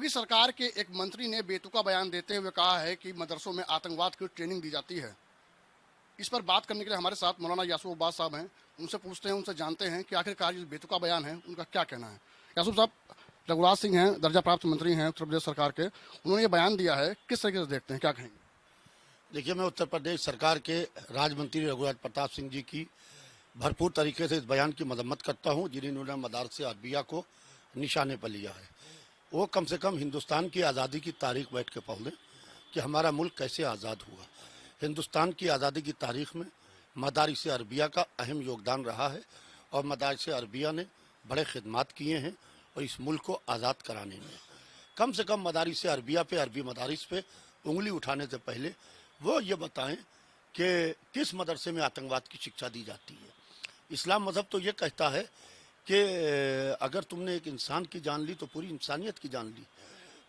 योगी सरकार के एक मंत्री ने बेतुका बयान देते हुए कहा है कि मदरसों में आतंकवाद की ट्रेनिंग दी जाती है। इस पर बात करने के लिए हमारे साथ मौलाना यासूब अब्बास साहब हैं। उनसे पूछते हैं, उनसे जानते हैं कि आखिरकार ये बेतुका बयान है उनका क्या कहना है। यासूब साहब, रघुराज सिंह हैं, दर्जा प्राप्त मंत्री हैं उत्तर प्रदेश सरकार के, उन्होंने ये बयान दिया है, किस तरीके से देखते हैं, क्या कहेंगे? देखिए, मैं उत्तर प्रदेश सरकार के राज्य मंत्री रघुराज प्रताप सिंह जी की भरपूर तरीके से इस बयान की मजम्मत करता हूँ, जिन्होंने मदारसे अरबिया को निशाने पर लिया है। वो कम से कम हिंदुस्तान की आज़ादी की तारीख बैठ के पढ़ लें कि हमारा मुल्क कैसे आज़ाद हुआ। हिंदुस्तान की आज़ादी की तारीख में मदारिस अरबिया का अहम योगदान रहा है और मदारिस अरबिया ने बड़े खिदमात किए हैं और इस मुल्क को आज़ाद कराने में। कम से कम मदारिस अरबिया पे, अरबी मदारिस पे उंगली उठाने से पहले वो ये बताएं कि किस मदरसे में आतंकवाद की शिक्षा दी जाती है। इस्लाम मज़हब तो ये कहता है कि अगर तुमने एक इंसान की जान ली तो पूरी इंसानियत की जान ली।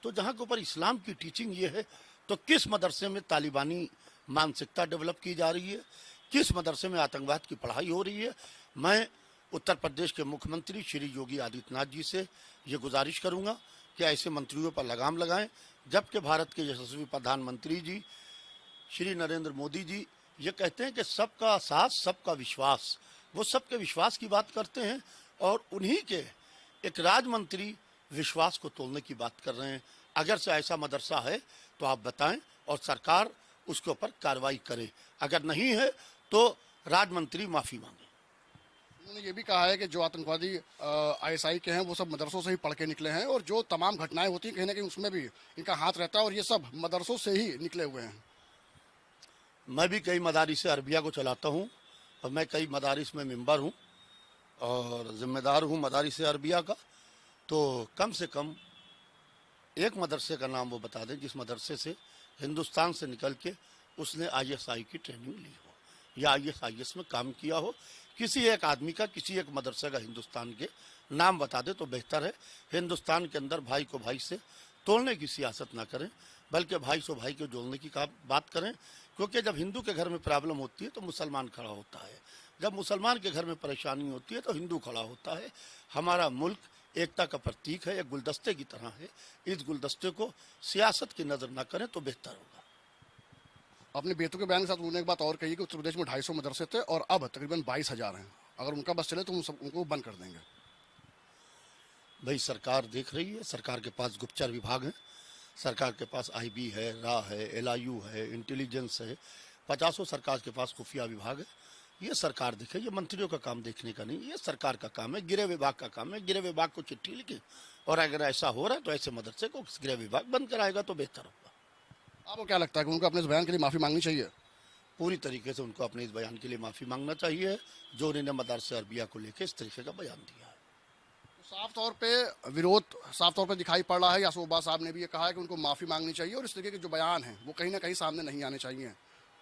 तो जहाँ के ऊपर इस्लाम की टीचिंग ये है, तो किस मदरसे में तालिबानी मानसिकता डेवलप की जा रही है, किस मदरसे में आतंकवाद की पढ़ाई हो रही है। मैं उत्तर प्रदेश के मुख्यमंत्री श्री योगी आदित्यनाथ जी से ये गुजारिश करूँगा कि ऐसे मंत्रियों पर लगाम लगाएं, जबकि भारत के यशस्वी प्रधानमंत्री जी श्री नरेंद्र मोदी जी ये कहते हैं कि सबका साथ सबका विश्वास। वो सबके विश्वास की बात करते हैं और उन्हीं के एक राज्य मंत्री विश्वास को तोड़ने की बात कर रहे हैं। अगर से ऐसा मदरसा है तो आप बताएं और सरकार उसके ऊपर कार्रवाई करे, अगर नहीं है तो राज्य मंत्री माफ़ी मांगे। उन्होंने ये भी कहा है कि जो आतंकवादी आईएसआई के हैं वो सब मदरसों से ही पढ़ के निकले हैं और जो तमाम घटनाएं होती हैं कहीं ना कहीं उसमें भी इनका हाथ रहता है और ये सब मदरसों से ही निकले हुए हैं। मैं भी कई मदारिस अरबिया को चलाता हूँ और मैं कई मदारिस में मेंबर हूँ और ज़िम्मेदार हूँ मदारिस अरबिया का। तो कम से कम एक मदरसे का नाम वो बता दें जिस मदरसे से हिंदुस्तान से निकल के उसने आईएसआई की ट्रेनिंग ली हो या आईएसआईएस में काम किया हो। किसी एक आदमी का, किसी एक मदरसे का हिंदुस्तान के नाम बता दे तो बेहतर है। हिंदुस्तान के अंदर भाई को भाई से तोड़ने की सियासत ना करें, बल्कि भाई से भाई को जोड़ने की बात करें। क्योंकि जब हिंदू के घर में प्रॉब्लम होती है तो मुसलमान खड़ा होता है, जब मुसलमान के घर में परेशानी होती है तो हिंदू खड़ा होता है। हमारा मुल्क एकता का प्रतीक है, एक गुलदस्ते की तरह है। इस गुलदस्ते को सियासत की नज़र ना करें तो बेहतर होगा। अपने बेतुके बयान के साथ उन्होंने एक बात और कही कि उत्तर प्रदेश में 250 मदरसे थे और अब तकरीबन 22,000 हैं। अगर उनका बस चले तो उनको बंद कर देंगे। भाई, सरकार देख रही है, सरकार के पास गुप्तचर विभाग है, सरकार के पास आईबी है, रा है, एलआईयू है, इंटेलिजेंस है, 50 सरकार के पास खुफिया विभाग है। ये सरकार देखे, ये मंत्रियों का काम देखने का नहीं, ये सरकार का काम है, गृह विभाग का काम है। गृह विभाग को चिट्ठी लिखे और अगर ऐसा हो रहा है तो ऐसे मदरसे को गृह विभाग बंद कराएगा तो बेहतर होगा। आपको क्या लगता है कि उनको अपने इस बयान के लिए माफ़ी मांगनी चाहिए? पूरी तरीके से उनको अपने इस बयान के लिए माफ़ी मांगना चाहिए जो उन्होंने मदरसे अरबिया को लेकर इस तरीके का बयान दिया है। साफ तौर पे विरोध साफ तौर पे दिखाई पड़ रहा है। यासूब अब्बास साहब ने भी ये कहा है कि उनको माफ़ी मांगनी चाहिए और इस तरीके के जो बयान हैं वो कहीं ना कहीं सामने नहीं आने चाहिए।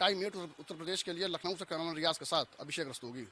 टाइम 8 उत्तर प्रदेश के लिए लखनऊ से कैमरामैन रियाज के साथ अभिषेक रस्तोगी।